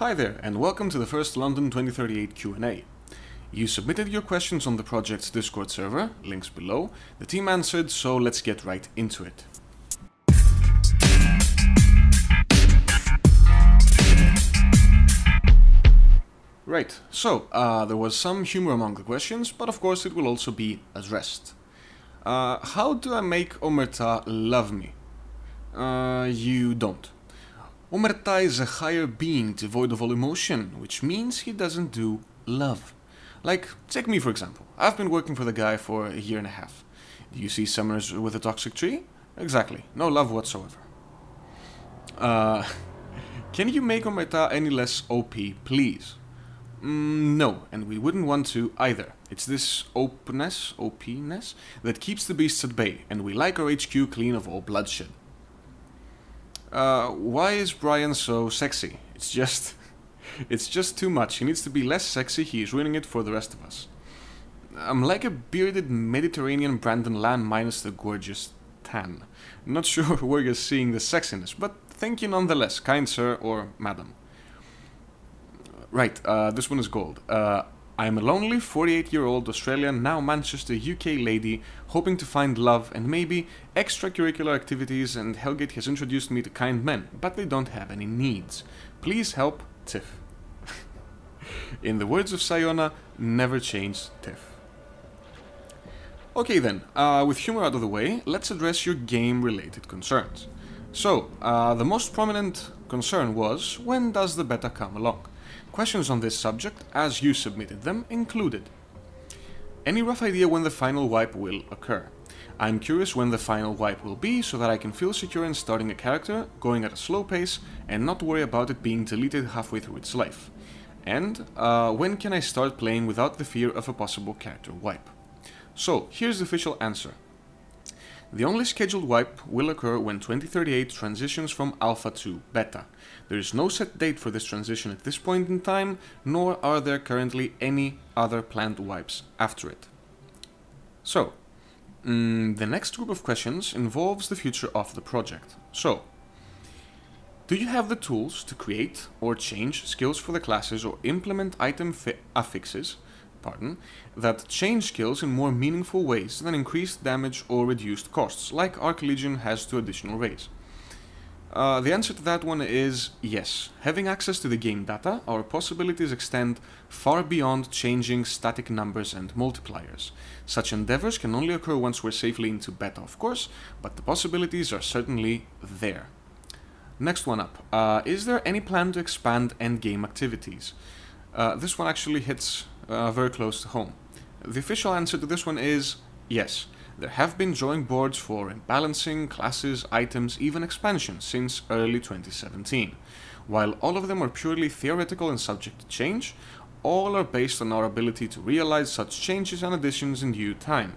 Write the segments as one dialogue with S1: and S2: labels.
S1: Hi there, and welcome to the first London 2038 Q&A. You submitted your questions on the project's Discord server, links below. The team answered, so let's get right into it. Right, so there was some humor among the questions, but of course it will also be addressed. How do I make Omerta love me? You don't. Omerta is a higher being devoid of all emotion, which means he doesn't do love. Like, take me for example. I've been working for the guy for a year and a half. Do you see summers with a toxic tree? Exactly, no love whatsoever. Can you make Omerta any less OP, please? No, and we wouldn't want to either. It's this OPness, that keeps the beasts at bay, and we like our HQ clean of all bloodshed. Why is Bryan so sexy? It's just too much. He needs to be less sexy, he is ruining it for the rest of us. I'm like a bearded Mediterranean Brandon Lan minus the gorgeous tan. Not sure where you're seeing the sexiness, but thank you nonetheless, kind sir or madam. Right, this one is gold. I'm a lonely 48-year-old Australian, now Manchester, UK lady, hoping to find love and maybe extracurricular activities, and Hellgate has introduced me to kind men, but they don't have any needs. Please help, Tiff. In the words of Sayona, never change Tiff. Okay then, with humor out of the way, let's address your game-related concerns. So, the most prominent concern was, when does the beta come along? Questions on this subject, as you submitted them, included: any rough idea when the final wipe will occur? I'm curious when the final wipe will be, so that I can feel secure in starting a character, going at a slow pace, and not worry about it being deleted halfway through its life. And, when can I start playing without the fear of a possible character wipe? So, here's the official answer. The only scheduled wipe will occur when 2038 transitions from Alpha to Beta. There is no set date for this transition at this point in time, nor are there currently any other planned wipes after it. So, the next group of questions involves the future of the project. So, do you have the tools to create or change skills for the classes or implement item affixes that change skills in more meaningful ways than increased damage or reduced costs, like Archlegion has to additional raise? The answer to that one is yes. Having access to the game data, our possibilities extend far beyond changing static numbers and multipliers. Such endeavors can only occur once we're safely into beta, of course, but the possibilities are certainly there. Next one up. Is there any plan to expand endgame activities? This one actually hits very close to home. The official answer to this one is yes. There have been drawing boards for balancing, classes, items, even expansions since early 2017. While all of them are purely theoretical and subject to change, all are based on our ability to realize such changes and additions in due time.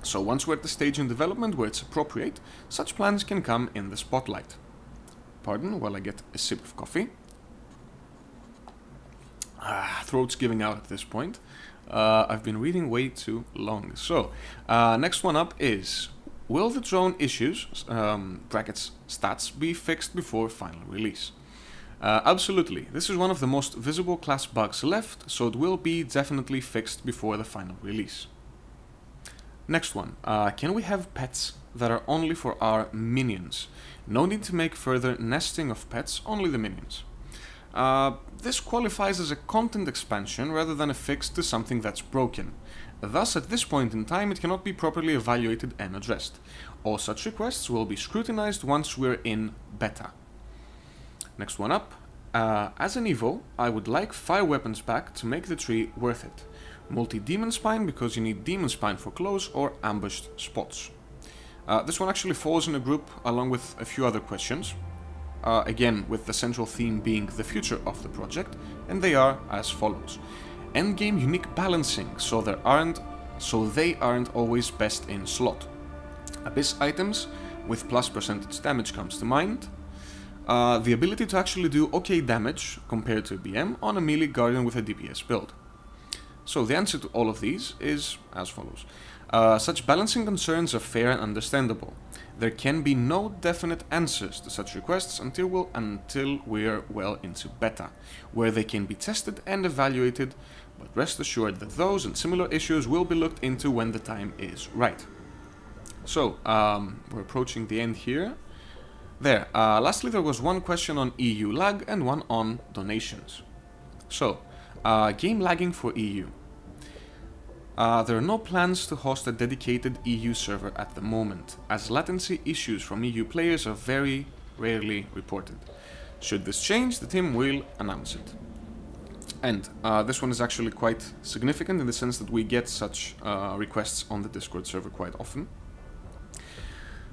S1: So once we're at the stage in development where it's appropriate, such plans can come in the spotlight. Pardon while I get a sip of coffee. Throat's giving out at this point. I've been reading way too long. So, next one up is, will the drone issues, brackets stats, be fixed before final release? Absolutely. This is one of the most visible class bugs left, so it will be definitely fixed before the final release. Next one. Can we have pets that are only for our minions? No need to make further nesting of pets, only the minions. This qualifies as a content expansion rather than a fix to something that's broken. Thus, at this point in time, it cannot be properly evaluated and addressed. All such requests will be scrutinized once we're in beta. Next one up. As an Evo, I would like fire weapons back to make the tree worth it. Multi-demon spine because you need demon spine for close or ambushed spots. This one actually falls in a group along with a few other questions. Again, with the central theme being the future of the project, and they are as follows. Endgame unique balancing, so they aren't always best in slot. Abyss items with plus percentage damage comes to mind. The ability to actually do okay damage compared to BM on a melee guardian with a DPS build. So the answer to all of these is as follows. Such balancing concerns are fair and understandable. There can be no definite answers to such requests until we're well into beta, where they can be tested and evaluated, but rest assured that those and similar issues will be looked into when the time is right. So, we're approaching the end here. There, lastly there was one question on EU lag and one on donations. So, game lagging for EU. There are no plans to host a dedicated EU server at the moment, as latency issues from EU players are very rarely reported. Should this change, the team will announce it. And this one is actually quite significant in the sense that we get such requests on the Discord server quite often.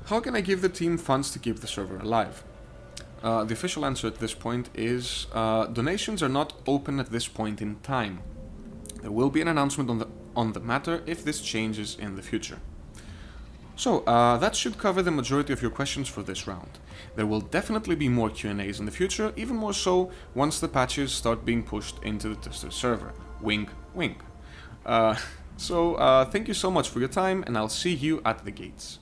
S1: How can I give the team funds to keep the server alive? The official answer at this point is donations are not open at this point in time. There will be an announcement on the matter if this changes in the future. So, that should cover the majority of your questions for this round. There will definitely be more Q&As in the future, even more so once the patches start being pushed into the tester server. Wink, wink. Thank you so much for your time, and I'll see you at the gates.